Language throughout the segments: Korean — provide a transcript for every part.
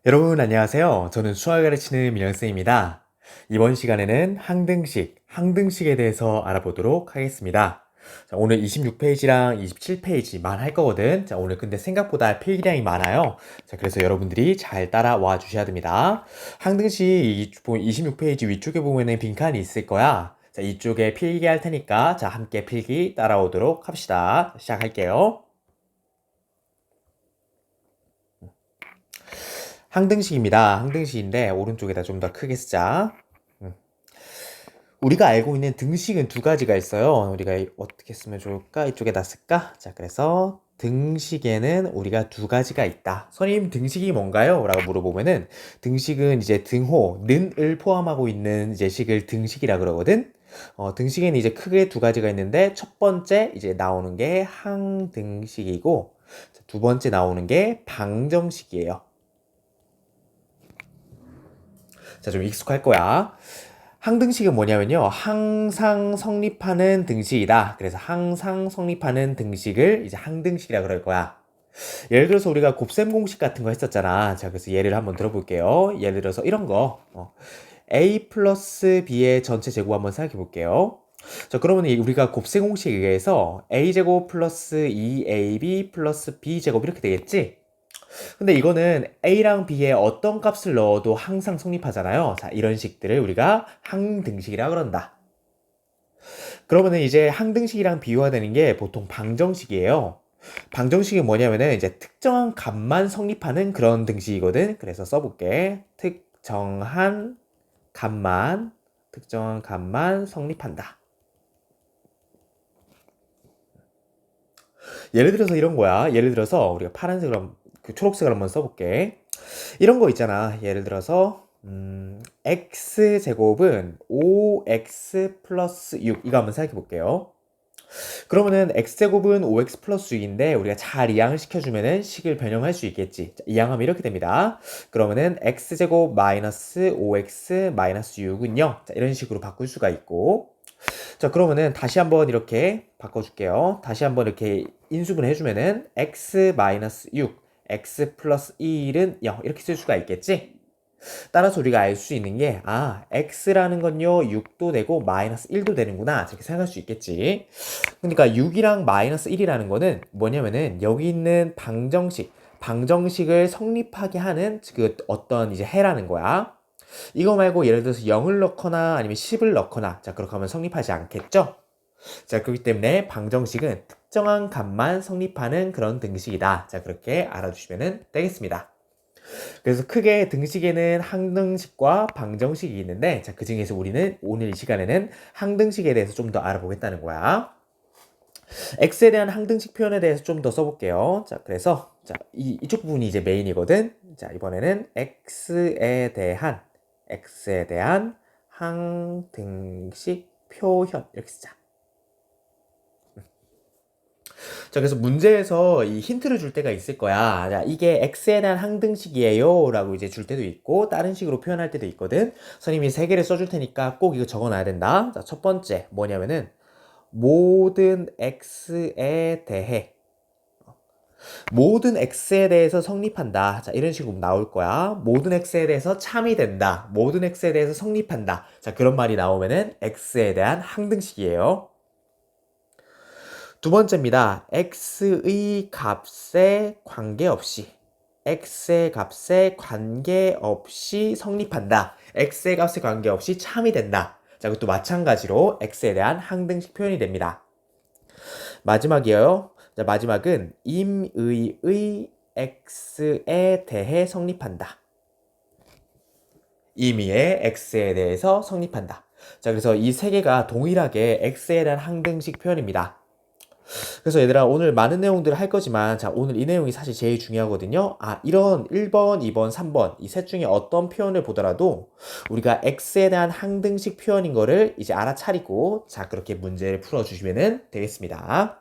여러분 안녕하세요. 저는 수학을 가르치는 민영쌤입니다. 이번 시간에는 항등식에 대해서 알아보도록 하겠습니다. 자, 오늘 26페이지랑 27페이지만 할 거거든. 자, 오늘 근데 생각보다 필기량이 많아요. 자, 그래서 여러분들이 잘 따라와 주셔야 됩니다. 항등식 26페이지 위쪽에 보면은 빈칸이 있을 거야. 자, 이쪽에 필기할 테니까 자, 함께 필기 따라오도록 합시다. 시작할게요. 항등식입니다. 항등식인데 오른쪽에다 좀 더 크게 쓰자. 음. 우리가 알고 있는 등식은 두 가지가 있어요. 우리가 어떻게 쓰면 좋을까? 이쪽에다 쓸까? 자, 그래서 등식에는 우리가 두 가지가 있다. 선생님, 등식이 뭔가요? 라고 물어보면은 등식은 이제 등호, 는을 포함하고 있는 이제 식을 등식이라 그러거든. 등식에는 이제 크게 두 가지가 있는데 첫 번째 이제 나오는 게 항등식이고 두 번째 나오는 게 방정식이에요. 자, 좀 익숙할 거야. 항등식은 뭐냐면요. 항상 성립하는 등식이다. 그래서 항상 성립하는 등식을 이제 항등식이라 그럴 거야. 예를 들어서 우리가 곱셈 공식 같은 거 했었잖아. 자, 그래서 예를 한번 들어볼게요. 예를 들어서 이런 거. A 플러스 B의 전체 제곱 한번 생각해 볼게요. 자, 그러면 우리가 곱셈 공식에 의해서 A제곱 플러스 2AB 플러스 B제곱 이렇게 되겠지? 근데 이거는 A랑 B에 어떤 값을 넣어도 항상 성립하잖아요. 자, 이런 식들을 우리가 항등식이라 그런다. 그러면은 이제 항등식이랑 비교가 되는 게 보통 방정식이에요. 방정식이 뭐냐면은 이제 특정한 값만 성립하는 그런 등식이거든. 그래서 써볼게. 특정한 값만 성립한다. 예를 들어서 이런 거야. 예를 들어서 우리가 파란색으로 초록색을 한번 써볼게. 이런 거 있잖아. 예를 들어서 x제곱은 5x 플러스 6 이거 한번 생각해 볼게요. 그러면은 x제곱은 5x 플러스 6인데 우리가 잘 이항을 시켜주면은 식을 변형할 수 있겠지. 자, 이항하면 이렇게 됩니다. 그러면은 x제곱 마이너스 5x 마이너스 6은요. 자, 이런 식으로 바꿀 수가 있고 자, 그러면은 다시 한번 이렇게 바꿔줄게요. 다시 한번 이렇게 인수분 해주면은 x 마이너스 6, x 플러스 1은 0 이렇게 쓸 수가 있겠지? 따라서 우리가 알 수 있는 게 x라는 건요 6도 되고 마이너스 1도 되는구나 이렇게 생각할 수 있겠지. 그러니까 6이랑 마이너스 1이라는 거는 뭐냐면은 여기 있는 방정식을 성립하게 하는 그 어떤 이제 해라는 거야. 이거 말고 예를 들어서 0을 넣거나 아니면 10을 넣거나 자 그렇게 하면 성립하지 않겠죠? 자 그렇기 때문에 방정식은 특정한 값만 성립하는 그런 등식이다. 자 그렇게 알아두시면 되겠습니다. 그래서 크게 등식에는 항등식과 방정식이 있는데 자 그중에서 우리는 오늘 이 시간에는 항등식에 대해서 좀 더 알아보겠다는 거야. x에 대한 항등식 표현에 대해서 좀 더 써볼게요. 자 그래서 이쪽 부분이 이제 메인이거든. 자 이번에는 x에 대한 항등식 표현 이렇게 쓰자. 자, 그래서 문제에서 이 힌트를 줄 때가 있을 거야. 자, 이게 x에 대한 항등식이에요. 라고 이제 줄 때도 있고, 다른 식으로 표현할 때도 있거든. 선생님이 세 개를 써줄 테니까 꼭 이거 적어 놔야 된다. 자, 첫 번째, 뭐냐면은, 모든 x에 대해, 모든 x에 대해서 성립한다. 자, 이런 식으로 나올 거야. 모든 x에 대해서 참이 된다. 모든 x에 대해서 성립한다. 자, 그런 말이 나오면은 x에 대한 항등식이에요. 두 번째입니다. x의 값에 관계없이 성립한다. x의 값에 관계없이 참이 된다. 자, 그것도 마찬가지로 x에 대한 항등식 표현이 됩니다. 마지막이에요. 자, 마지막은 임의의 x에 대해 성립한다. 임의의 x에 대해서 성립한다. 자, 그래서 이 세 개가 동일하게 x에 대한 항등식 표현입니다. 그래서 얘들아 오늘 많은 내용들을 할 거지만 자 오늘 이 내용이 사실 제일 중요하거든요. 이런 1번, 2번, 3번 이 셋 중에 어떤 표현을 보더라도 우리가 x에 대한 항등식 표현인 거를 이제 알아차리고 자 그렇게 문제를 풀어주시면 되겠습니다.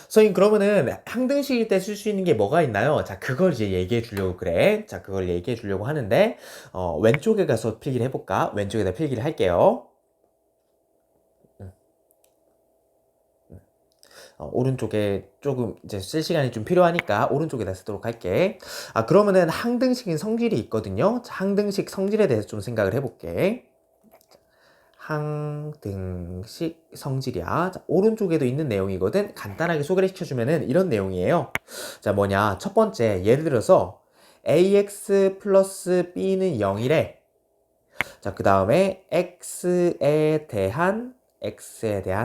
선생님 그러면은 항등식일 때 쓸 수 있는 게 뭐가 있나요? 자 그걸 이제 얘기해 주려고 그래. 자 그걸 얘기해 주려고 하는데 왼쪽에 가서 필기를 해볼까? 왼쪽에다 필기를 할게요. 오른쪽에 조금 이제 쓸 시간이 좀 필요하니까 오른쪽에다 쓰도록 할게. 그러면은 항등식인 성질이 있거든요. 자, 항등식 성질에 대해서 좀 생각을 해볼게. 항등식 성질이야. 자, 오른쪽에도 있는 내용이거든. 간단하게 소개를 시켜주면은 이런 내용이에요. 자, 뭐냐. 첫 번째, 예를 들어서 ax 플러스 b는 0이래. 자, 그 다음에 x에 대한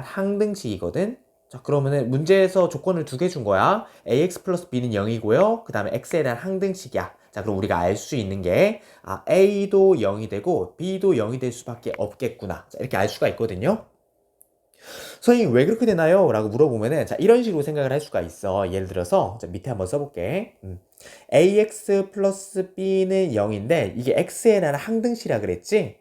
항등식이거든. 자, 그러면은 문제에서 조건을 두 개 준 거야. ax 플러스 b는 0이고요. 그 다음에 x에 대한 항등식이야. 자, 그럼 우리가 알 수 있는 게 a도 0이 되고 b도 0이 될 수밖에 없겠구나. 자, 이렇게 알 수가 있거든요. 선생님 왜 그렇게 되나요? 라고 물어보면은 자, 이런 식으로 생각을 할 수가 있어. 예를 들어서 자, 밑에 한번 써볼게. ax 플러스 b는 0인데 이게 x에 대한 항등식이라 그랬지?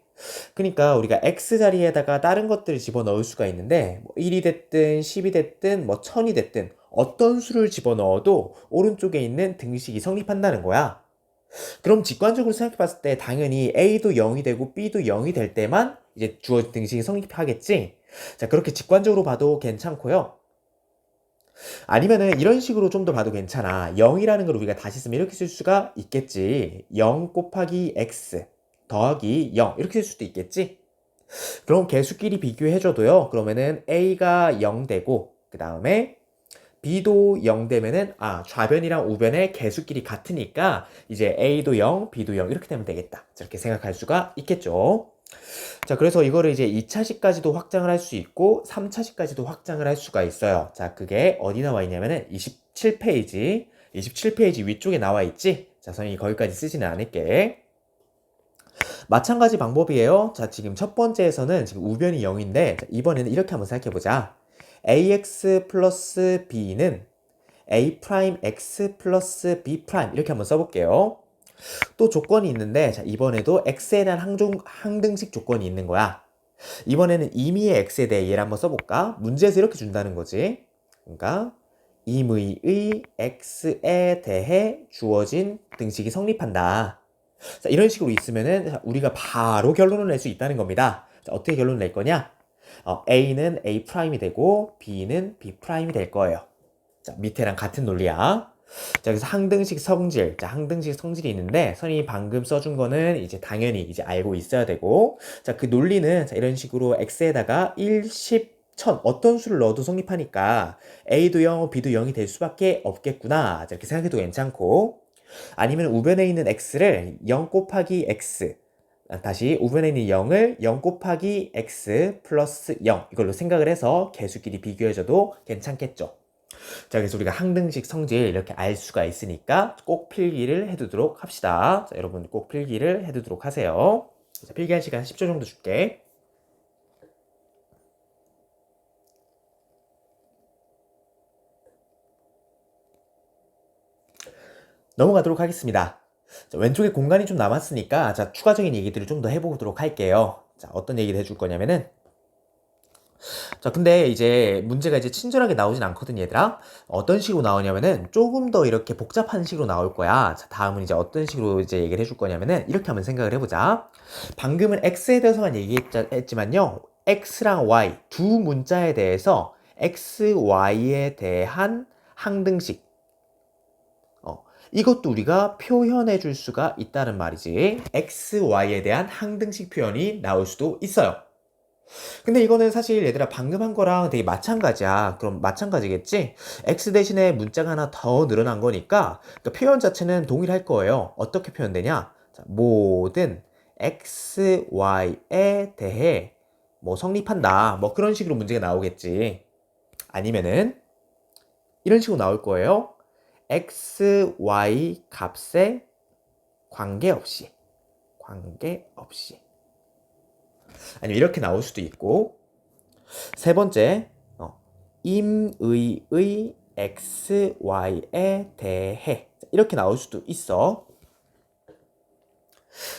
그러니까 우리가 x 자리에다가 다른 것들을 집어넣을 수가 있는데 뭐 1이 됐든 10이 됐든 뭐 1000이 됐든 어떤 수를 집어넣어도 오른쪽에 있는 등식이 성립한다는 거야. 그럼 직관적으로 생각해 봤을 때 당연히 a도 0이 되고 b도 0이 될 때만 이제 주어진 등식이 성립하겠지. 자, 그렇게 직관적으로 봐도 괜찮고요. 아니면은 이런 식으로 좀 더 봐도 괜찮아. 0이라는 걸 우리가 다시 쓰면 이렇게 쓸 수가 있겠지. 0 곱하기 x 더하기 0 이렇게 쓸 수도 있겠지. 그럼 개수끼리 비교해줘도요. 그러면은 a가 0 되고 그 다음에 b도 0 되면은 좌변이랑 우변의 개수끼리 같으니까 이제 a도 0, b도 0 이렇게 되면 되겠다. 이렇게 생각할 수가 있겠죠. 자, 그래서 이거를 이제 2차식까지도 확장을 할 수 있고 3차식까지도 확장을 할 수가 있어요. 자, 그게 어디 나와 있냐면은 27페이지 위쪽에 나와 있지? 자, 선생님이 거기까지 쓰지는 않을게. 마찬가지 방법이에요. 자, 지금 첫 번째에서는 지금 우변이 0인데 이번에는 이렇게 한번 생각해 보자. ax 플러스 b는 a 프라임 x 플러스 b 프라임 이렇게 한번 써볼게요. 또 조건이 있는데 자, 이번에도 x에 대한 항등식 조건이 있는 거야. 이번에는 임의의 x에 대해 얘를 한번 써볼까? 문제에서 이렇게 준다는 거지. 그러니까 임의의 x에 대해 주어진 등식이 성립한다. 자, 이런 식으로 있으면은 우리가 바로 결론을 낼 수 있다는 겁니다. 자, 어떻게 결론을 낼 거냐? A는 A 프라임이 되고 B는 B 프라임이 될 거예요. 자, 밑에랑 같은 논리야. 자, 그래서 항등식 성질. 자, 항등식 성질이 있는데 선생님이 방금 써준 거는 이제 당연히 이제 알고 있어야 되고, 자, 그 논리는 자, 이런 식으로 x에다가 1, 10, 1000 어떤 수를 넣어도 성립하니까 A도 0, B도 0이 될 수밖에 없겠구나. 자, 이렇게 생각해도 괜찮고, 아니면 우변에 있는 x를 0 곱하기 x 다시 우변에 있는 0을 0 곱하기 x 플러스 0 이걸로 생각을 해서 개수끼리 비교해줘도 괜찮겠죠. 자, 그래서 우리가 항등식 성질 이렇게 알 수가 있으니까 꼭 필기를 해두도록 합시다. 자, 여러분 꼭 필기를 해두도록 하세요. 자, 필기할 시간 10초 정도 줄게. 넘어가도록 하겠습니다. 자, 왼쪽에 공간이 좀 남았으니까 자, 추가적인 얘기들을 좀 더 해보도록 할게요. 자, 어떤 얘기를 해줄 거냐면은 자, 근데 이제 문제가 이제 친절하게 나오진 않거든, 얘들아. 어떤 식으로 나오냐면은 조금 더 이렇게 복잡한 식으로 나올 거야. 자, 다음은 이제 어떤 식으로 이제 얘기를 해줄 거냐면은 이렇게 한번 생각을 해보자. 방금은 x에 대해서만 얘기했지만요. x랑 y 두 문자에 대해서 x, y에 대한 항등식. 이것도 우리가 표현해 줄 수가 있다는 말이지. x, y에 대한 항등식 표현이 나올 수도 있어요. 근데 이거는 사실 얘들아 방금 한 거랑 되게 마찬가지야. 그럼 마찬가지겠지? x 대신에 문자가 하나 더 늘어난 거니까 그러니까 표현 자체는 동일할 거예요. 어떻게 표현되냐? 자, 모든 x, y에 대해 뭐 성립한다. 뭐 그런 식으로 문제가 나오겠지. 아니면은 이런 식으로 나올 거예요. x, y 값에 관계없이 아니면 이렇게 나올 수도 있고 세 번째 임의의 x, y에 대해 이렇게 나올 수도 있어.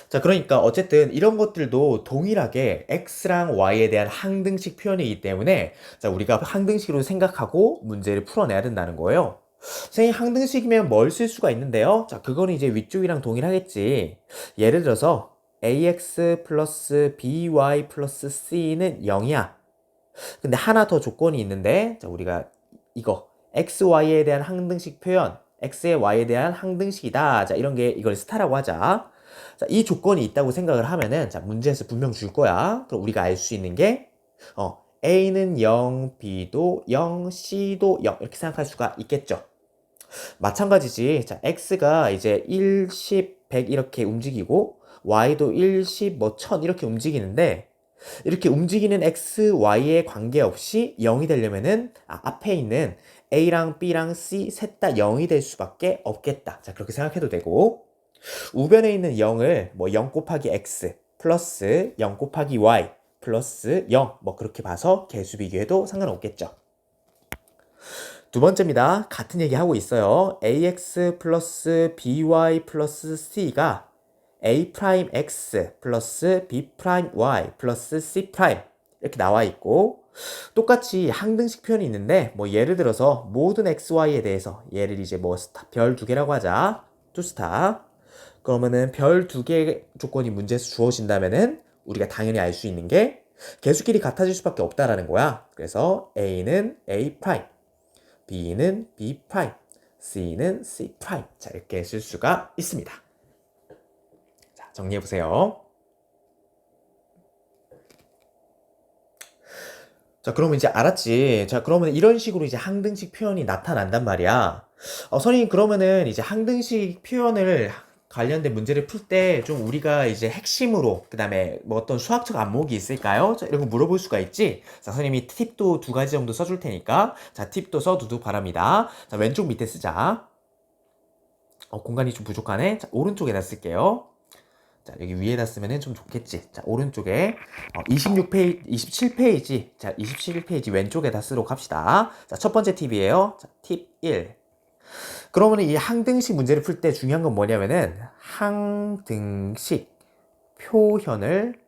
자, 그러니까 어쨌든 이런 것들도 동일하게 x랑 y에 대한 항등식 표현이기 때문에 자, 우리가 항등식으로 생각하고 문제를 풀어내야 된다는 거예요. 선생님 항등식이면 뭘 쓸 수가 있는데요? 자, 그거는 이제 위쪽이랑 동일하겠지. 예를 들어서 ax 플러스 by 플러스 c는 0이야. 근데 하나 더 조건이 있는데 자, 우리가 이거 x, y에 대한 항등식 표현, x의 y에 대한 항등식이다. 자, 이런 게 이걸 스타라고 하자. 자, 이 조건이 있다고 생각을 하면은 자, 문제에서 분명 줄 거야. 그럼 우리가 알 수 있는 게 A는 0, B도 0, C도 0 이렇게 생각할 수가 있겠죠. 마찬가지지. 자, X가 이제 1, 10, 100 이렇게 움직이고 Y도 1, 10, 뭐 1000 이렇게 움직이는데 이렇게 움직이는 X, Y에 관계없이 0이 되려면은 앞에 있는 A랑 B랑 C 셋 다 0이 될 수밖에 없겠다. 자, 그렇게 생각해도 되고 우변에 있는 0을 뭐 0 곱하기 X 플러스 0 곱하기 Y 플러스 0 뭐 그렇게 봐서 개수 비교해도 상관없겠죠. 두 번째입니다. 같은 얘기 하고 있어요. ax 플러스 by 플러스 c가 a 프라임 x 플러스 b 프라임 y 플러스 c 프라임 이렇게 나와 있고 똑같이 항등식 표현이 있는데 뭐 예를 들어서 모든 x, y에 대해서 얘를 이제 뭐 별 두 개라고 하자. 투 스타. 그러면은 별 두 개 조건이 문제에서 주어진다면은 우리가 당연히 알 수 있는 게 개수끼리 같아질 수밖에 없다라는 거야. 그래서 a는 a 프라임 B는 B 프라임, C는 C 프라임. 자, 이렇게 쓸 수가 있습니다. 자, 정리해 보세요. 자, 그러면 이제 알았지. 자, 그러면 이런 식으로 이제 항등식 표현이 나타난단 말이야. 선생님, 그러면은 이제 항등식 표현을 관련된 문제를 풀 때 좀 우리가 이제 핵심으로, 그 다음에 뭐 어떤 수학적 안목이 있을까요? 자, 이런 거 물어볼 수가 있지. 자, 선생님이 팁도 두 가지 정도 써줄 테니까. 자, 팁도 써두도 바랍니다. 자, 왼쪽 밑에 쓰자. 공간이 좀 부족하네. 자, 오른쪽에다 쓸게요. 자, 여기 위에다 쓰면은 좀 좋겠지. 자, 오른쪽에 26페이지, 27페이지. 자, 27페이지 왼쪽에다 쓰도록 합시다. 자, 첫 번째 팁이에요. 자, 팁 1. 그러면 이 항등식 문제를 풀 때 중요한 건 뭐냐면은 항등식 표현을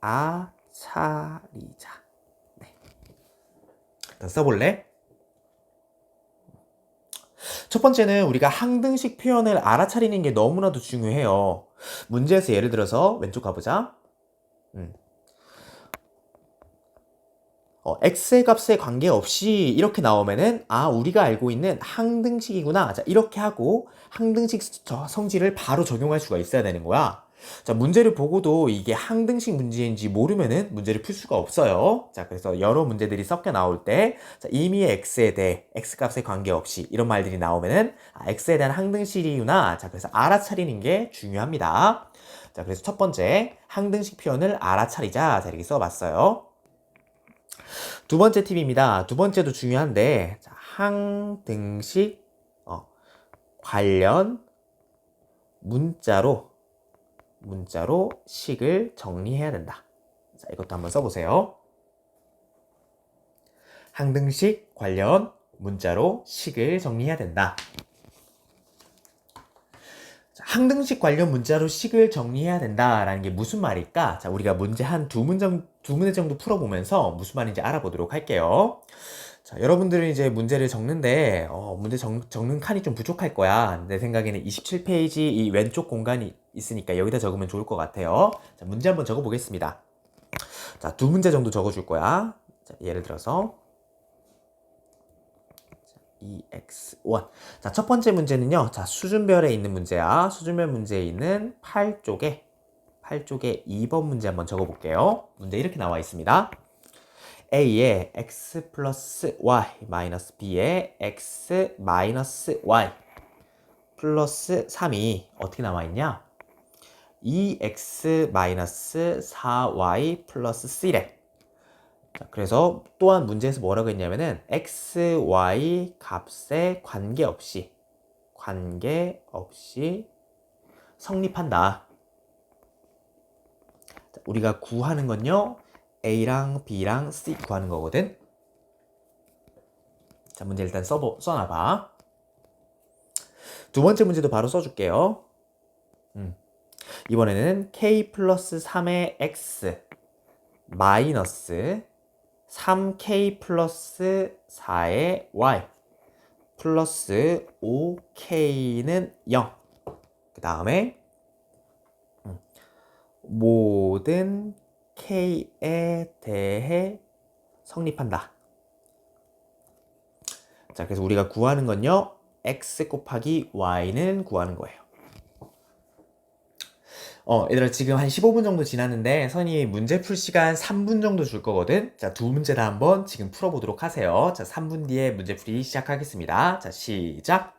알아차리자. 네. 일단 써볼래? 첫 번째는 우리가 항등식 표현을 알아차리는 게 너무나도 중요해요. 문제에서 예를 들어서 왼쪽 가보자. x의 값에 관계없이 이렇게 나오면은 우리가 알고 있는 항등식이구나. 자, 이렇게 하고 항등식 성질을 바로 적용할 수가 있어야 되는 거야. 자, 문제를 보고도 이게 항등식 문제인지 모르면은 문제를 풀 수가 없어요. 자, 그래서 여러 문제들이 섞여 나올 때 자, 이미 x에 대해 x 값에 관계없이 이런 말들이 나오면은 x에 대한 항등식이구나. 자, 그래서 알아차리는 게 중요합니다. 자, 그래서 첫 번째 항등식 표현을 알아차리자. 자, 이렇게 써봤어요. 두 번째 팁입니다. 두 번째도 중요한데 자, 항등식 관련 문자로 식을 정리해야 된다. 자, 이것도 한번 써보세요. 항등식 관련 문자로 식을 정리해야 된다. 자, 항등식 관련 문자로 식을 정리해야 된다라는 게 무슨 말일까? 자, 우리가 문제 한 두 문제 정도 풀어보면서 무슨 말인지 알아보도록 할게요. 자, 여러분들은 이제 문제를 적는데 문제 적는 칸이 좀 부족할 거야. 내 생각에는 27페이지 이 왼쪽 공간이 있으니까 여기다 적으면 좋을 것 같아요. 자, 문제 한번 적어보겠습니다. 자, 두 문제 정도 적어줄 거야. 자, 예를 들어서 EX1. 자, 첫 번째 문제는요. 자, 수준별에 있는 문제야. 수준별 문제에 있는 8쪽에 2번 문제 한번 적어볼게요. 문제 이렇게 나와 있습니다. A에 x 플러스 y 마이너스 B에 x 마이너스 y 플러스 3이 어떻게 나와 있냐? 2x 마이너스 4y 플러스 C래. 자, 그래서 또한 문제에서 뭐라고 했냐면은 x, y 값에 관계없이 성립한다. 자, 우리가 구하는 건요. A랑 B랑 C 구하는 거거든. 자, 문제 일단 써놔봐. 두 번째 문제도 바로 써줄게요. 이번에는 K 플러스 3의 X 마이너스 3K 플러스 4의 Y 플러스 5K는 0. 그 다음에 모든 K에 대해 성립한다. 자, 그래서 우리가 구하는 건요. x 곱하기 y는 구하는 거예요. 얘들아 지금 한 15분 정도 지났는데 선이 문제 풀 시간 3분 정도 줄 거거든. 자, 두 문제 다 한번 지금 풀어보도록 하세요. 자, 3분 뒤에 문제 풀이 시작하겠습니다. 자, 시작.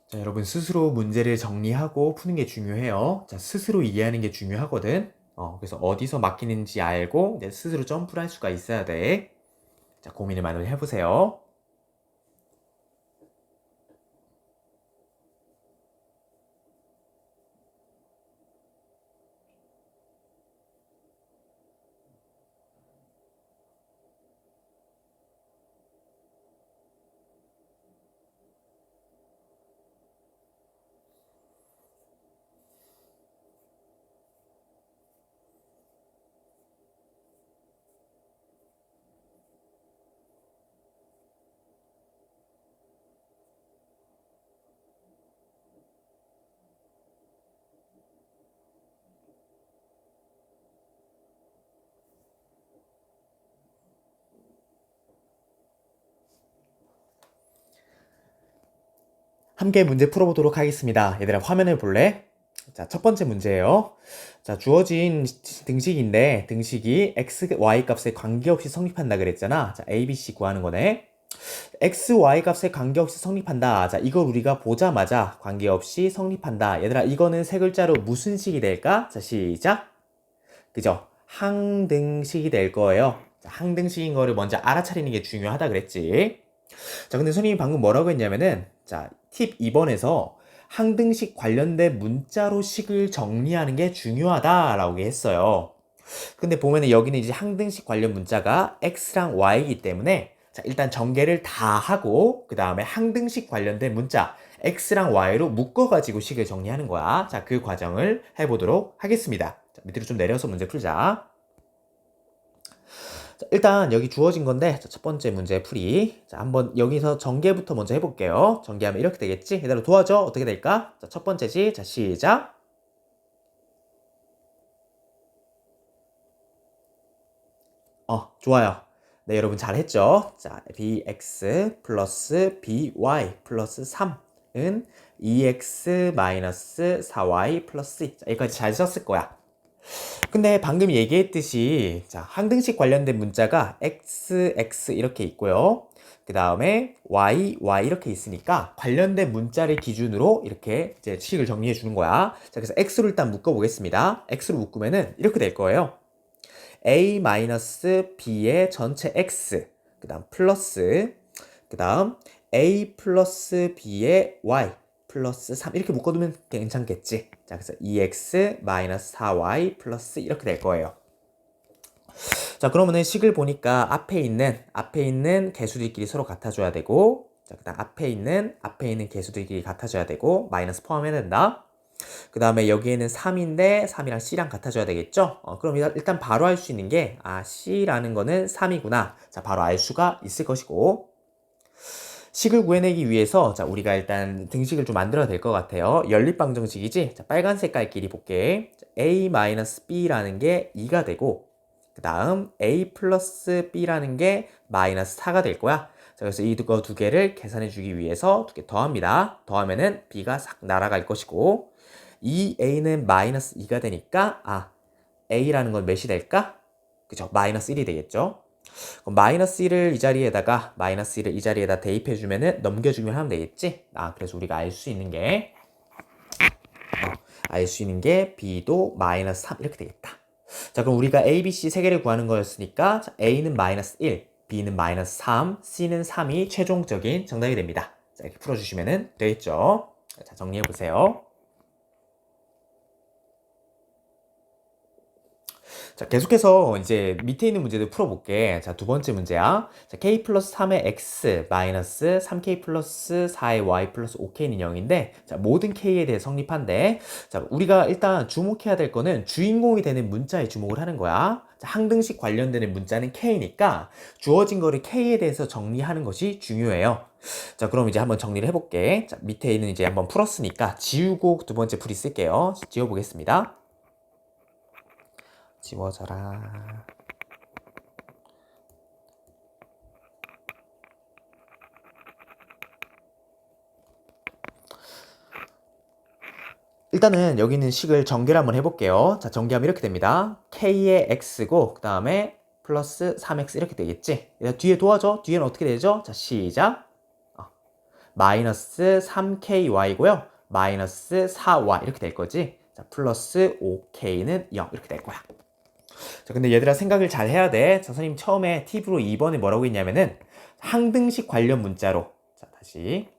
자, 여러분 스스로 문제를 정리하고 푸는 게 중요해요. 자, 스스로 이해하는 게 중요하거든. 그래서 어디서 막히는지 알고 이제 스스로 점프를 할 수가 있어야 돼. 자, 고민을 많이 해보세요. 함께 문제 풀어보도록 하겠습니다. 얘들아 화면을 볼래? 자, 첫 번째 문제예요. 자, 주어진 등식인데 등식이 x, y 값에 관계없이 성립한다 그랬잖아. 자, a, b, c 구하는 거네. x, y 값에 관계없이 성립한다. 자, 이걸 우리가 보자마자 관계없이 성립한다. 얘들아 이거는 세 글자로 무슨 식이 될까? 자, 시작. 그죠? 항등식이 될 거예요. 자, 항등식인 거를 먼저 알아차리는 게 중요하다 그랬지. 자, 근데 선생님이 방금 뭐라고 했냐면은, 자, 팁 2번에서 항등식 관련된 문자로 식을 정리하는 게 중요하다라고 했어요. 근데 보면은 여기는 이제 항등식 관련 문자가 x랑 y이기 때문에, 자, 일단 전개를 다 하고, 그 다음에 항등식 관련된 문자, x랑 y로 묶어가지고 식을 정리하는 거야. 자, 그 과정을 해보도록 하겠습니다. 자, 밑으로 좀 내려서 문제 풀자. 자, 일단 여기 주어진 건데 자, 첫 번째 문제 풀이. 자, 한번 여기서 전개부터 먼저 해볼게요. 전개하면 이렇게 되겠지? 얘들아 도와줘. 어떻게 될까? 자, 첫 번째지. 자, 시작. 좋아요. 네, 여러분 잘했죠? 자, bx 플러스 by 플러스 3은 2x 마이너스 4y 플러스 2. 자, 여기까지 잘 썼을 거야. 근데 방금 얘기했듯이 자, 항등식 관련된 문자가 x, x 이렇게 있고요. 그 다음에 y, y 이렇게 있으니까 관련된 문자를 기준으로 이렇게 이제 식을 정리해 주는 거야. 자, 그래서 x로 일단 묶어 보겠습니다. x로 묶으면은 이렇게 될 거예요. a-b의 전체 x, 그 다음 플러스, 그 다음 a 플러스 b의 y 플러스 3 이렇게 묶어두면 괜찮겠지. 자, 그래서 2x 마이너스 4y 플러스 이렇게 될 거예요. 자, 그러면은 식을 보니까 앞에 있는 개수들끼리 서로 같아줘야 되고, 자, 그다음 앞에 있는 개수들끼리 같아줘야 되고, 마이너스 포함해야 된다. 그 다음에 여기에는 3인데 3이랑 C랑 같아줘야 되겠죠? 그럼 일단 바로 알 수 있는 게 C라는 거는 3이구나. 자, 바로 알 수가 있을 것이고 식을 구해내기 위해서 자, 우리가 일단 등식을 좀 만들어야 될 것 같아요. 연립방정식이지? 자, 빨간 색깔끼리 볼게. A-B라는 게 2가 되고 그 다음 A 플러스 B라는 게 마이너스 4가 될 거야. 자, 그래서 이거 두 개를 계산해 주기 위해서 두 개 더합니다. 더하면은 B가 싹 날아갈 것이고 이 A는 마이너스 2가 되니까 A라는 건 몇이 될까? 그죠? 마이너스 1이 되겠죠? 그럼 마이너스 1을 이 자리에다가 마이너스 1을 이 자리에다 대입해 주면은 넘겨주면 하면 되겠지? 그래서 우리가 알 수 있는 게 B도 마이너스 3 이렇게 되겠다. 자, 그럼 우리가 A, B, C 세 개를 구하는 거였으니까 자, A는 마이너스 1, B는 마이너스 3, C는 3이 최종적인 정답이 됩니다. 자, 이렇게 풀어주시면 되겠죠. 자, 정리해보세요. 자, 계속해서 이제 밑에 있는 문제들 풀어볼게. 자, 두 번째 문제야. 자, k 플러스 3의 x 마이너스 3k 플러스 4의 y 플러스 5k는 0인데, 자, 모든 k에 대해 성립한대. 자, 우리가 일단 주목해야 될 거는 주인공이 되는 문자에 주목을 하는 거야. 자, 항등식 관련되는 문자는 k니까 주어진 거를 k에 대해서 정리하는 것이 중요해요. 자, 그럼 이제 한번 정리를 해볼게. 자, 밑에 있는 이제 한번 풀었으니까 지우고 두 번째 풀이 쓸게요. 지워보겠습니다. 지워져라. 일단은 여기 있는 식을 전개를 한번 해볼게요. 자, 전개하면 이렇게 됩니다. k의 x고 그 다음에 플러스 3x 이렇게 되겠지. 뒤에 도와줘. 뒤에는 어떻게 되죠? 자, 시작. 마이너스 3ky고요. 마이너스 4y 이렇게 될 거지. 자, 플러스 5k는 0 이렇게 될 거야. 자, 근데 얘들아 생각을 잘 해야 돼. 자, 선생님 처음에 팁으로 2번에 뭐라고 했냐면은 항등식 관련 문자로. 자, 다시.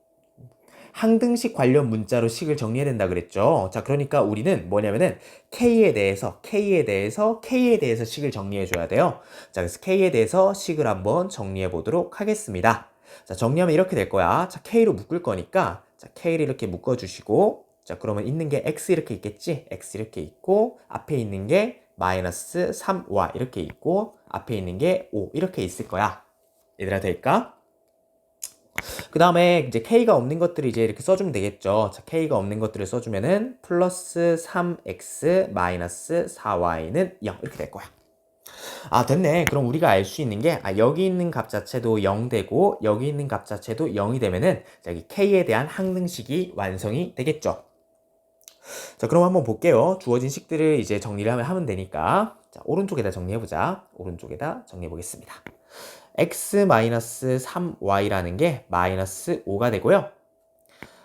항등식 관련 문자로 식을 정리해야 된다 그랬죠. 자, 그러니까 우리는 뭐냐면은 K에 대해서 식을 정리해 줘야 돼요. 자, 그래서 K에 대해서 식을 한번 정리해 보도록 하겠습니다. 자, 정리하면 이렇게 될 거야. 자, K로 묶을 거니까 자, K를 이렇게 묶어 주시고 자, 그러면 있는 게 X 이렇게 있겠지? X 이렇게 있고 앞에 있는 게 마이너스 3Y 이렇게 있고 앞에 있는 게 5 이렇게 있을 거야. 얘들아 될까? 그 다음에 이제 K가 없는 것들을 이제 이렇게 써주면 되겠죠. 자, K가 없는 것들을 써주면은 플러스 3X 마이너스 4Y는 0 이렇게 될 거야. 아, 됐네. 그럼 우리가 알 수 있는 게 여기 있는 값 자체도 0 되고 여기 있는 값 자체도 0이 되면은 여기 K에 대한 항등식이 완성이 되겠죠. 자, 그럼 한번 볼게요. 주어진 식들을 이제 정리를 하면 되니까. 자, 오른쪽에다 정리해보자. 오른쪽에다 정리해보겠습니다. x-3y라는 게 마이너스 5가 되고요.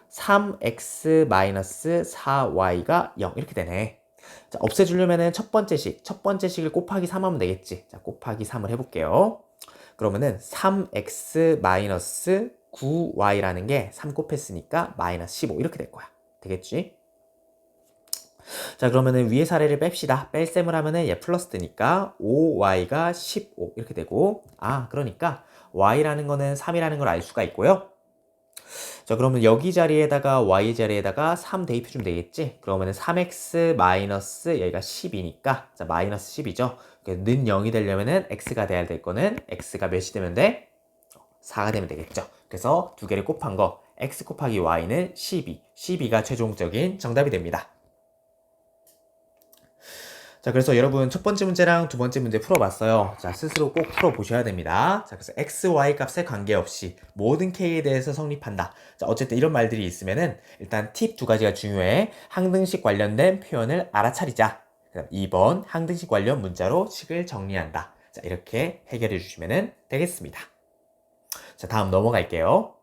3x-4y가 0 이렇게 되네. 자, 없애주려면은 첫 번째 식을 곱하기 3 하면 되겠지. 자, 곱하기 3을 해볼게요. 그러면은 3x-9y라는 게 3 곱했으니까 마이너스 15 이렇게 될 거야. 되겠지? 자, 그러면은 위에 사례를 뺍시다. 뺄셈을 하면은 얘 플러스 되니까 5y가 15 이렇게 되고 그러니까 y라는 거는 3이라는 걸 알 수가 있고요. 자, 그러면 여기 자리에다가 y 자리에다가 3 대입해주면 되겠지? 그러면은 3x 마이너스 여기가 10이니까 자, 마이너스 10이죠. 는 0이 되려면은 x가 돼야 될 거는 x가 몇이 되면 돼? 4가 되면 되겠죠. 그래서 두 개를 곱한 거 x 곱하기 y는 12가 최종적인 정답이 됩니다. 자, 그래서 여러분 첫 번째 문제랑 두 번째 문제 풀어봤어요. 자, 스스로 꼭 풀어보셔야 됩니다. 자, 그래서 x, y 값에 관계없이 모든 k에 대해서 성립한다. 자, 어쨌든 이런 말들이 있으면은 일단 팁 두 가지가 중요해. 항등식 관련된 표현을 알아차리자. 그다음 2번 항등식 관련 문자로 식을 정리한다. 자, 이렇게 해결해 주시면 되겠습니다. 자, 다음 넘어갈게요.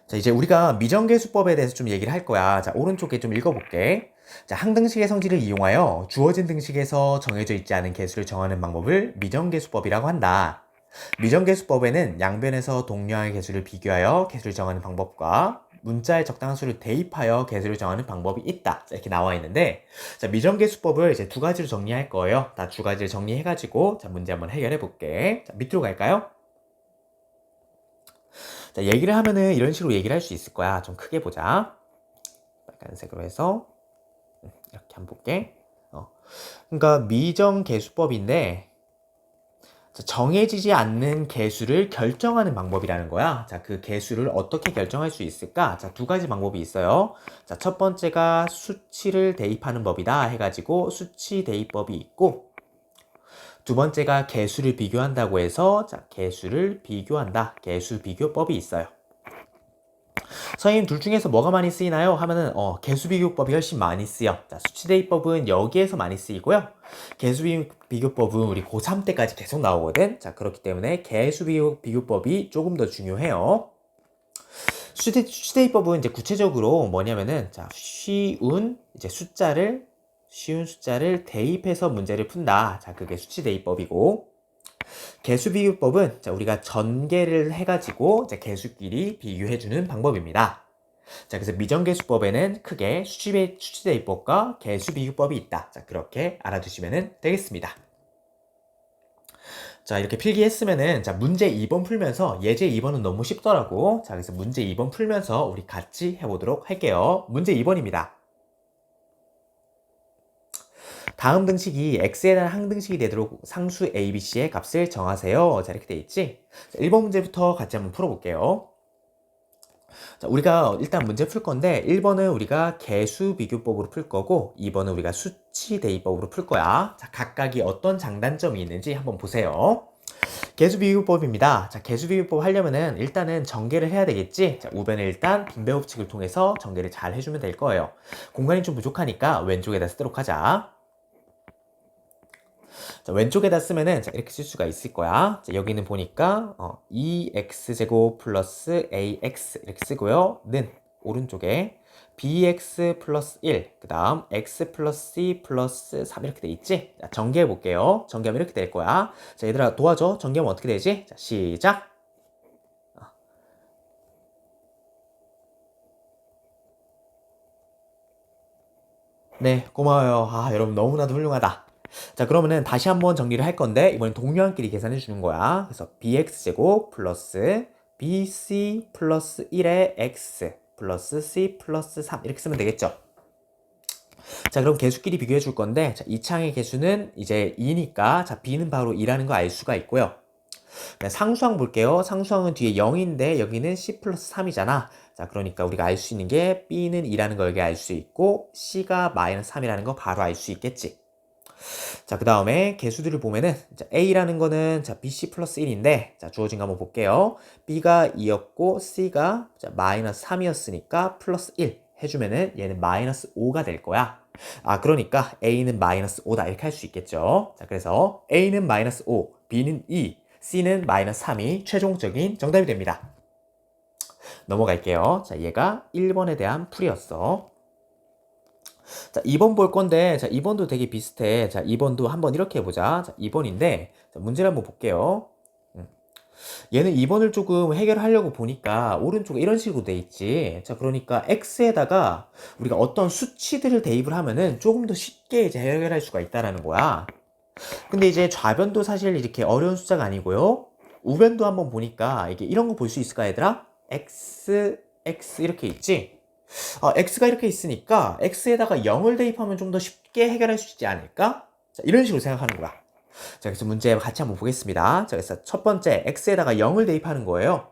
자, 이제 우리가 미정계수법에 대해서 좀 얘기를 할 거야. 자, 오른쪽에 좀 읽어볼게. 자, 항등식의 성질을 이용하여 주어진 등식에서 정해져 있지 않은 개수를 정하는 방법을 미정계수법이라고 한다. 미정계수법에는 양변에서 동료의 개수를 비교하여 개수를 정하는 방법과 문자에 적당한 수를 대입하여 개수를 정하는 방법이 있다. 자, 이렇게 나와 있는데, 자, 미정계수법을 이제 두 가지로 정리할 거예요. 다 두 가지를 정리해가지고, 자, 문제 한번 해결해 볼게. 자, 밑으로 갈까요? 자, 얘기를 하면은 이런 식으로 얘기를 할 수 있을 거야. 좀 크게 보자. 빨간색으로 해서 이렇게 한번 볼게. 그러니까 미정계수법인데 정해지지 않는 개수를 결정하는 방법이라는 거야. 자, 그 개수를 어떻게 결정할 수 있을까? 자, 두 가지 방법이 있어요. 자, 첫 번째가 수치를 대입하는 법이다 해가지고 수치 대입법이 있고, 두 번째가 개수를 비교한다고 해서 자, 개수를 비교한다. 개수 비교법이 있어요. 선생님 둘 중에서 뭐가 많이 쓰이나요? 하면은 개수 비교법이 훨씬 많이 쓰여. 자, 수치 대입법은 여기에서 많이 쓰이고요. 개수 비교법은 우리 고3 때까지 계속 나오거든. 자, 그렇기 때문에 개수 비교법이 조금 더 중요해요. 수치 대입법은 이제 구체적으로 뭐냐면은 자, 쉬운 이제 숫자를 쉬운 숫자를 대입해서 문제를 푼다. 자, 그게 수치 대입법이고, 개수 비교법은 자, 우리가 전개를 해가지고 자, 개수끼리 비교해주는 방법입니다. 자, 그래서 미정개수법에는 크게 수치 대입법과 개수 비교법이 있다. 자, 그렇게 알아두시면 되겠습니다. 자, 이렇게 필기했으면은, 자, 문제 2번 풀면서, 예제 2번은 너무 쉽더라고. 자, 그래서 문제 2번 풀면서 우리 같이 해보도록 할게요. 문제 2번입니다. 다음 등식이 x에 대한 항등식이 되도록 상수 a, b, c의 값을 정하세요. 자, 이렇게 돼 있지? 자, 1번 문제부터 같이 한번 풀어볼게요. 자, 우리가 일단 문제 풀 건데, 1번은 우리가 개수 비교법으로 풀 거고, 2번은 우리가 수치 대입법으로 풀 거야. 자, 각각이 어떤 장단점이 있는지 한번 보세요. 개수비교법입니다. 자, 개수비교법 하려면은 일단은 전개를 해야 되겠지? 자, 우변을 일단 분배법칙을 통해서 전개를 잘 해주면 될 거예요. 공간이 좀 부족하니까 왼쪽에다 쓰도록 하자. 자, 왼쪽에다 쓰면은 자, 이렇게 쓸 수가 있을 거야. 자, 여기는 보니까 2x제곱 플러스 ax 이렇게 쓰고요. 는 오른쪽에 bx 플러스 1, 그 다음 x 플러스 c 플러스 3 이렇게 돼 있지? 자, 전개해 볼게요. 전개하면 이렇게 될 거야. 자, 얘들아 도와줘. 전개하면 어떻게 되지? 자, 시작. 네, 고마워요. 아, 여러분 너무나도 훌륭하다. 자, 그러면은 다시 한번 정리를 할 건데 이번엔 동료한끼리 계산해 주는 거야. 그래서 bx제곱 플러스 bc 플러스 1의 x 플러스 c 플러스 3 이렇게 쓰면 되겠죠. 자, 그럼 개수끼리 비교해 줄 건데 자, 이 창의 개수는 이제 2니까 자, b는 바로 2라는 거 알 수가 있고요. 네, 상수항 볼게요. 상수항은 뒤에 0인데 여기는 c 플러스 3이잖아. 자, 그러니까 우리가 알 수 있는 게 b는 2라는 걸 여기 알 수 있고 c가 마이너스 3이라는 거 바로 알 수 있겠지. 자, 그 다음에 개수들을 보면은 자, a라는 거는 자, bc 플러스 1인데 자, 주어진 거 한번 볼게요. b가 2였고 c가 자, 마이너스 3이었으니까 플러스 1 해주면은 얘는 마이너스 5가 될 거야. 아, 그러니까 a는 마이너스 5다 이렇게 할 수 있겠죠. 자, 그래서 a는 마이너스 5, b는 2, c는 마이너스 3이 최종적인 정답이 됩니다. 넘어갈게요. 자, 얘가 1번에 대한 풀이였어. 자, 2번 볼 건데, 자, 2번도 되게 비슷해. 자, 2번도 한번 이렇게 해보자. 자, 2번인데, 자, 문제를 한번 볼게요. 얘는 2번을 조금 해결하려고 보니까 오른쪽에 이런 식으로 돼 있지. 자, 그러니까 x에다가 우리가 어떤 수치들을 대입을 하면은 조금 더 쉽게 이제 해결할 수가 있다라는 거야. 근데 이제 좌변도 사실 이렇게 어려운 숫자가 아니고요. 우변도 한번 보니까 이게 이런 거 볼 수 있을까, 얘들아? x 이렇게 있지? x가 이렇게 있으니까 x에다가 0을 대입하면 좀 더 쉽게 해결할 수 있지 않을까? 자, 이런 식으로 생각하는 거야. 자, 그래서 문제 같이 한번 보겠습니다. 자, 그래서 첫 번째 x에다가 0을 대입하는 거예요.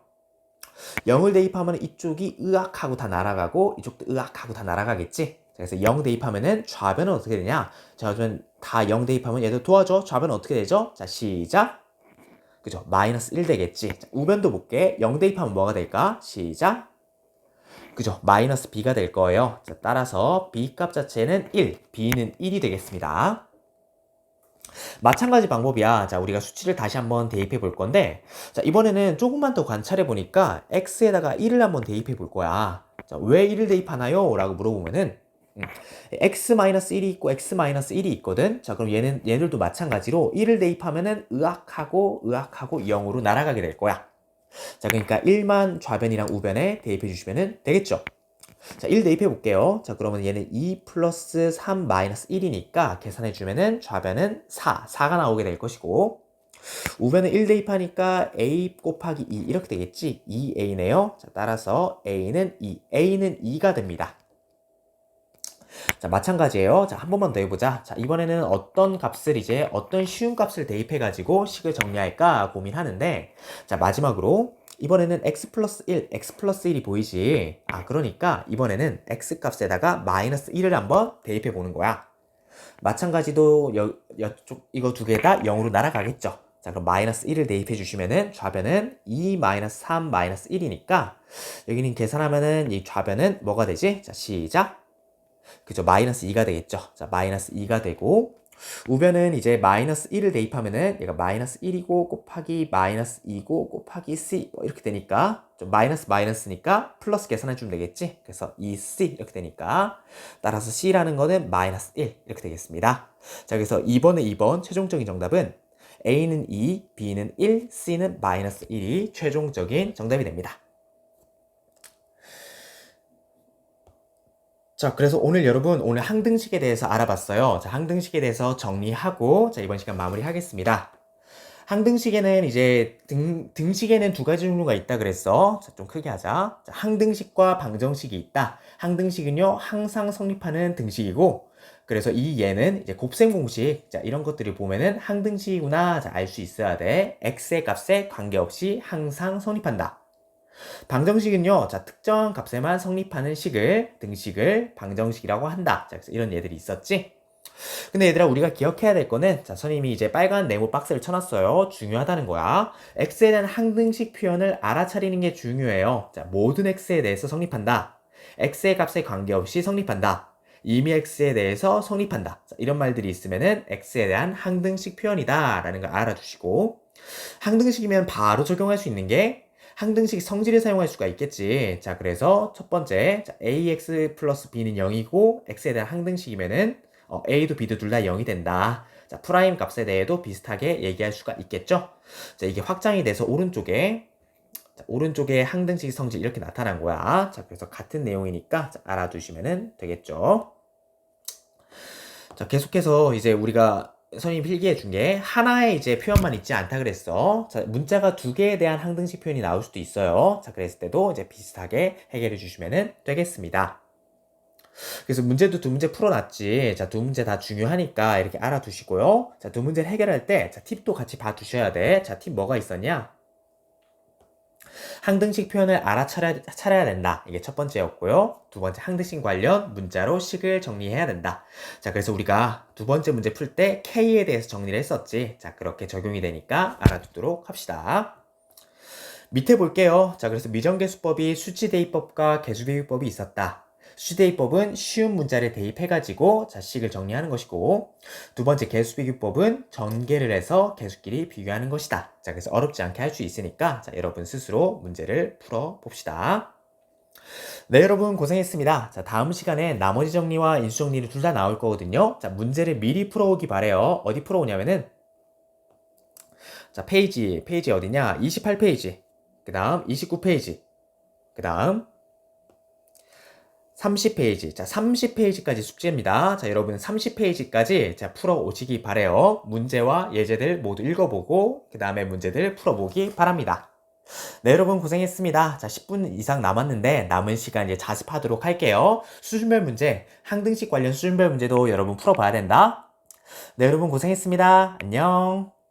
0을 대입하면 이쪽이 으악하고 다 날아가고 이쪽도 으악하고 다 날아가겠지? 자, 그래서 0 대입하면은 좌변은 어떻게 되냐? 좌변 다 0 대입하면 얘들 도와줘. 좌변은 어떻게 되죠? 자, 시작. 그죠? 마이너스 1 되겠지. 자, 우변도 볼게. 0 대입하면 뭐가 될까? 시작. 그죠? 마이너스 b가 될 거예요. 자, 따라서 b 값 자체는 1, b는 1이 되겠습니다. 마찬가지 방법이야. 자, 우리가 수치를 다시 한번 대입해 볼 건데, 자, 이번에는 조금만 더 관찰해 보니까 x에다가 1을 한번 대입해 볼 거야. 자, 왜 1을 대입하나요? 라고 물어보면은, x-1이 있고 x-1이 있거든. 자, 그럼 얘들도 마찬가지로 1을 대입하면은 으악하고 0으로 날아가게 될 거야. 자, 그러니까 1만 좌변이랑 우변에 대입해 주시면 되겠죠. 자, 1 대입해 볼게요. 자, 그러면 얘는 2 플러스 3 마이너스 1이니까 계산해 주면은 좌변은 4가 나오게 될 것이고, 우변은 1 대입하니까 a 곱하기 2 이렇게 되겠지. 2a네요. 자, 따라서 a는 2가 됩니다. 자, 마찬가지예요. 자, 한 번만 더 해보자. 자, 이번에는 어떤 쉬운 값을 대입해가지고 식을 정리할까 고민하는데, 자, 마지막으로, 이번에는 x 플러스 1이 보이지? 아, 그러니까 이번에는 x 값에다가 마이너스 1을 한번 대입해 보는 거야. 마찬가지도 이거 두 개 다 0으로 날아가겠죠. 자, 그럼 마이너스 1을 대입해 주시면은 좌변은 2 마이너스 3 마이너스 1이니까 여기는 계산하면은 이 좌변은 뭐가 되지? 자, 시작. 그죠? 마이너스 2가 되겠죠. 자, 마이너스 2가 되고, 우변은 이제 마이너스 1을 대입하면은 얘가 마이너스 1이고 곱하기 마이너스 2고 곱하기 c 뭐 이렇게 되니까 좀 마이너스 마이너스니까 플러스 계산해 주면 되겠지. 그래서 2c 이렇게 되니까 따라서 c라는 거는 마이너스 1 이렇게 되겠습니다. 자, 그래서 2번의 2번 최종적인 정답은 a는 2, b는 1, c는 마이너스 1이 최종적인 정답이 됩니다. 자, 그래서 오늘 항등식에 대해서 알아봤어요. 자, 항등식에 대해서 정리하고, 자, 이번 시간 마무리하겠습니다. 항등식에는 이제 등식에는 두 가지 종류가 있다 그랬어. 자, 좀 크게 하자. 자, 항등식과 방정식이 있다. 항등식은요, 항상 성립하는 등식이고, 그래서 이 얘는 이제 곱셈 공식, 자, 이런 것들을 보면은 항등식이구나, 자, 알 수 있어야 돼. x의 값에 관계없이 항상 성립한다. 방정식은요, 자, 특정 값에만 성립하는 등식을 방정식이라고 한다. 자, 그래서 이런 예들이 있었지? 근데 얘들아, 우리가 기억해야 될 거는, 자, 선생님이 이제 빨간 네모 박스를 쳐놨어요. 중요하다는 거야. x에 대한 항등식 표현을 알아차리는 게 중요해요. 자, 모든 x에 대해서 성립한다. x의 값에 관계없이 성립한다. 이미 x에 대해서 성립한다. 자, 이런 말들이 있으면은 x에 대한 항등식 표현이다 라는 걸 알아두시고, 항등식이면 바로 적용할 수 있는 게 항등식 성질을 사용할 수가 있겠지. 자, 그래서 첫 번째, 자, ax 플러스 b는 0이고 x에 대한 항등식이면은 a도 b도 둘 다 0이 된다. 자, 프라임 값에 대해도 비슷하게 얘기할 수가 있겠죠. 자, 이게 확장이 돼서 오른쪽에 항등식 성질 이렇게 나타난 거야. 자, 그래서 같은 내용이니까 자, 알아두시면 되겠죠. 자, 계속해서 이제 우리가 선생님이 필기해 준 게 하나의 이제 표현만 있지 않다 그랬어. 자, 문자가 두 개에 대한 항등식 표현이 나올 수도 있어요. 자, 그랬을 때도 이제 비슷하게 해결해 주시면 되겠습니다. 그래서 문제도 두 문제 풀어놨지. 자, 두 문제 다 중요하니까 이렇게 알아두시고요. 자, 두 문제를 해결할 때, 자, 팁도 같이 봐두셔야 돼. 자, 팁 뭐가 있었냐? 항등식 표현을 알아차려야 된다. 이게 첫 번째였고요. 두 번째, 항등식 관련 문자로 식을 정리해야 된다. 자, 그래서 우리가 두 번째 문제 풀 때 K에 대해서 정리를 했었지. 자, 그렇게 적용이 되니까 알아두도록 합시다. 밑에 볼게요. 자, 그래서 미정계수법이 수치대입법과 개수비율법이 있었다. 수치대입법은 쉬운 문자를 대입해가지고 식을 정리하는 것이고, 두 번째 개수비교법은 전개를 해서 개수끼리 비교하는 것이다. 자, 그래서 어렵지 않게 할 수 있으니까 자, 여러분 스스로 문제를 풀어봅시다. 네, 여러분 고생했습니다. 자, 다음 시간에 나머지 정리와 인수 정리를 둘 다 나올 거거든요. 자, 문제를 미리 풀어오기 바래요. 어디 풀어오냐면은 자, 페이지 어디냐? 28페이지. 그 다음 29페이지. 그 다음 30페이지. 자, 30페이지까지 숙제입니다. 자, 여러분 30페이지까지 자, 풀어 오시기 바래요. 문제와 예제들 모두 읽어보고 그 다음에 문제들 풀어보기 바랍니다. 네, 여러분 고생했습니다. 자, 10분 이상 남았는데 남은 시간 이제 자습하도록 할게요. 수준별 문제, 항등식 관련 수준별 문제도 여러분 풀어봐야 된다. 네, 여러분 고생했습니다. 안녕.